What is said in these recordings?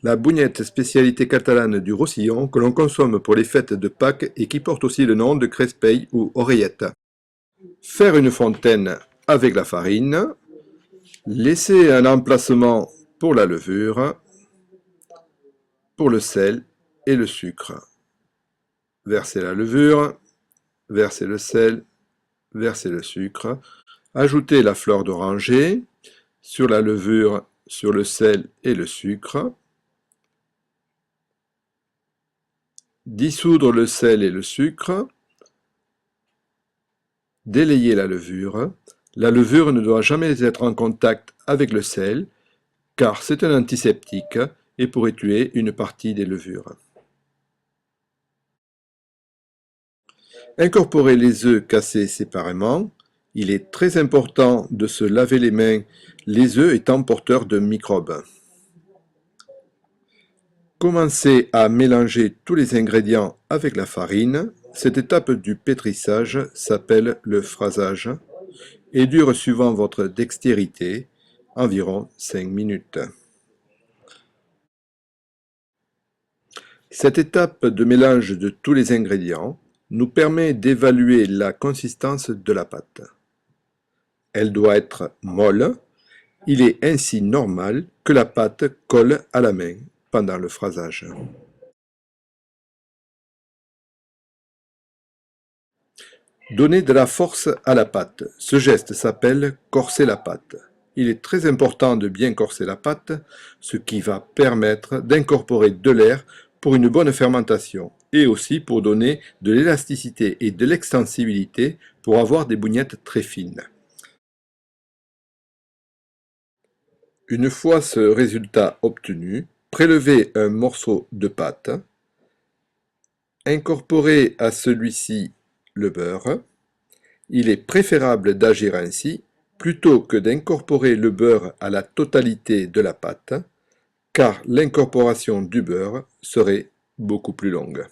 La bougnette, spécialité catalane du Roussillon, que l'on consomme pour les fêtes de Pâques et qui porte aussi le nom de crespei ou oreillette. Faire une fontaine avec la farine, laisser un emplacement pour la levure, pour le sel et le sucre. Verser la levure, verser le sel, verser le sucre, ajouter la fleur d'oranger sur la levure, sur le sel et le sucre, dissoudre le sel et le sucre, délayer la levure. La levure ne doit jamais être en contact avec le sel, car c'est un antiseptique et pourrait tuer une partie des levures. Incorporer les œufs cassés séparément. Il est très important de se laver les mains, les œufs étant porteurs de microbes. Commencez à mélanger tous les ingrédients avec la farine. Cette étape du pétrissage s'appelle le phrasage et dure, suivant votre dextérité, environ 5 minutes. Cette étape de mélange de tous les ingrédients nous permet d'évaluer la consistance de la pâte. Elle doit être molle. Il est ainsi normal que la pâte colle à la main pendant le phrasage. Donner de la force à la pâte. Ce geste s'appelle corser la pâte. Il est très important de bien corser la pâte, ce qui va permettre d'incorporer de l'air pour une bonne fermentation et aussi pour donner de l'élasticité et de l'extensibilité pour avoir des bougnettes très fines. Une fois ce résultat obtenu, prélevez un morceau de pâte, incorporez à celui-ci le beurre. Il est préférable d'agir ainsi plutôt que d'incorporer le beurre à la totalité de la pâte, car l'incorporation du beurre serait beaucoup plus longue.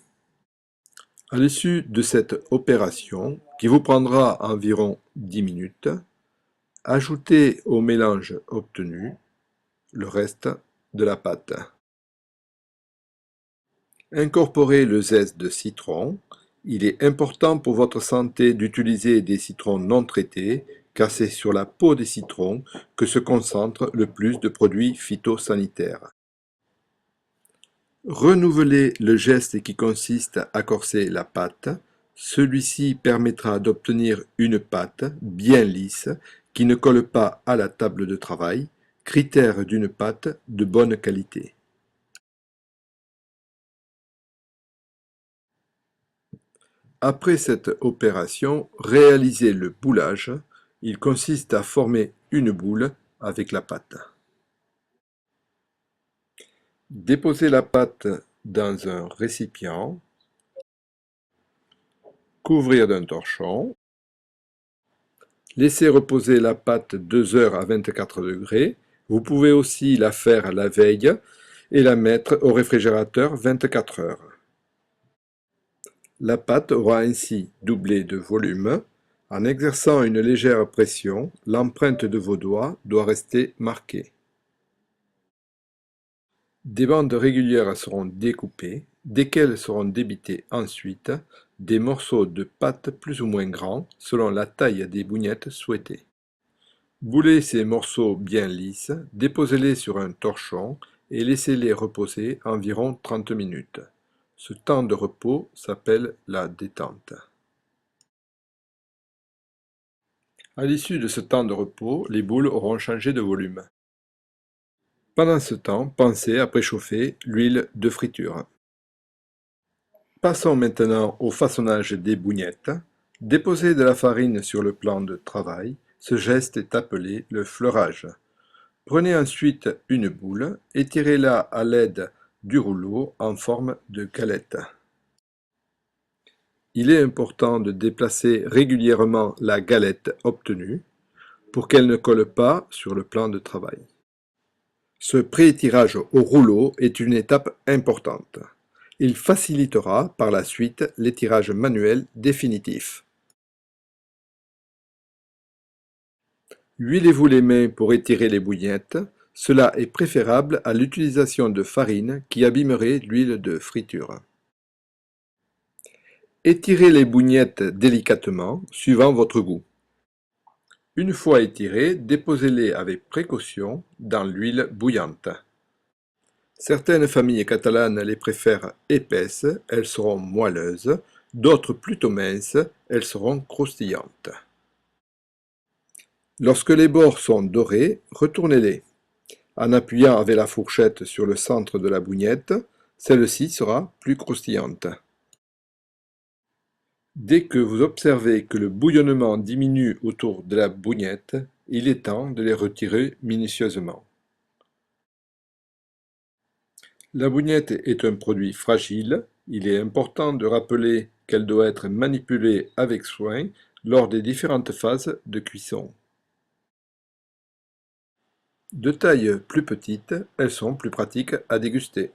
À l'issue de cette opération, qui vous prendra environ 10 minutes, ajoutez au mélange obtenu le reste de la pâte. Incorporez le zeste de citron. Il est important pour votre santé d'utiliser des citrons non traités, car c'est sur la peau des citrons que se concentre le plus de produits phytosanitaires. Renouvelez le geste qui consiste à corser la pâte. Celui-ci permettra d'obtenir une pâte bien lisse qui ne colle pas à la table de travail, critère d'une pâte de bonne qualité. Après cette opération, réalisez le boulage. Il consiste à former une boule avec la pâte. Déposez la pâte dans un récipient, couvrir d'un torchon, laissez reposer la pâte 2 heures à 24 degrés. Vous pouvez aussi la faire la veille et la mettre au réfrigérateur 24 heures. La pâte aura ainsi doublé de volume. En exerçant une légère pression, l'empreinte de vos doigts doit rester marquée. Des bandes régulières seront découpées, desquelles seront débités ensuite des morceaux de pâte plus ou moins grands selon la taille des bougnettes souhaitées. Boulez ces morceaux bien lisses, déposez-les sur un torchon et laissez-les reposer environ 30 minutes. Ce temps de repos s'appelle la détente. À l'issue de ce temps de repos, les boules auront changé de volume. Pendant ce temps, pensez à préchauffer l'huile de friture. Passons maintenant au façonnage des bougnettes. Déposez de la farine sur le plan de travail. Ce geste est appelé le fleurage. Prenez ensuite une boule, étirez-la à l'aide du rouleau en forme de galette. Il est important de déplacer régulièrement la galette obtenue pour qu'elle ne colle pas sur le plan de travail. Ce pré-étirage au rouleau est une étape importante. Il facilitera par la suite l'étirage manuel définitif. Huilez-vous les mains pour étirer les bougnettes. Cela est préférable à l'utilisation de farine qui abîmerait l'huile de friture. Étirez les bougnettes délicatement, suivant votre goût. Une fois étirées, déposez-les avec précaution dans l'huile bouillante. Certaines familles catalanes les préfèrent épaisses, elles seront moelleuses, d'autres plutôt minces, elles seront croustillantes. Lorsque les bords sont dorés, retournez-les. En appuyant avec la fourchette sur le centre de la bougnette, celle-ci sera plus croustillante. Dès que vous observez que le bouillonnement diminue autour de la bougnette, il est temps de les retirer minutieusement. La bougnette est un produit fragile, il est important de rappeler qu'elle doit être manipulée avec soin lors des différentes phases de cuisson. De taille plus petite, elles sont plus pratiques à déguster.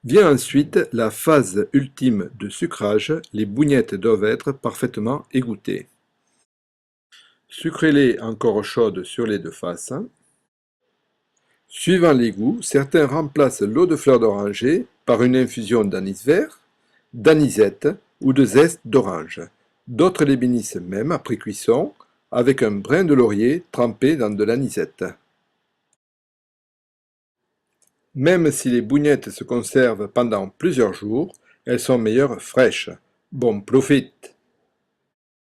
Vient ensuite la phase ultime de sucrage, les bougnettes doivent être parfaitement égouttées. Sucrez-les encore chaudes sur les deux faces. Suivant les goûts, certains remplacent l'eau de fleur d'oranger par une infusion d'anis vert, d'anisette ou de zeste d'orange. D'autres les bénissent même après cuisson avec un brin de laurier trempé dans de l'anisette. Même si les bougnettes se conservent pendant plusieurs jours, elles sont meilleures fraîches. Bon profit!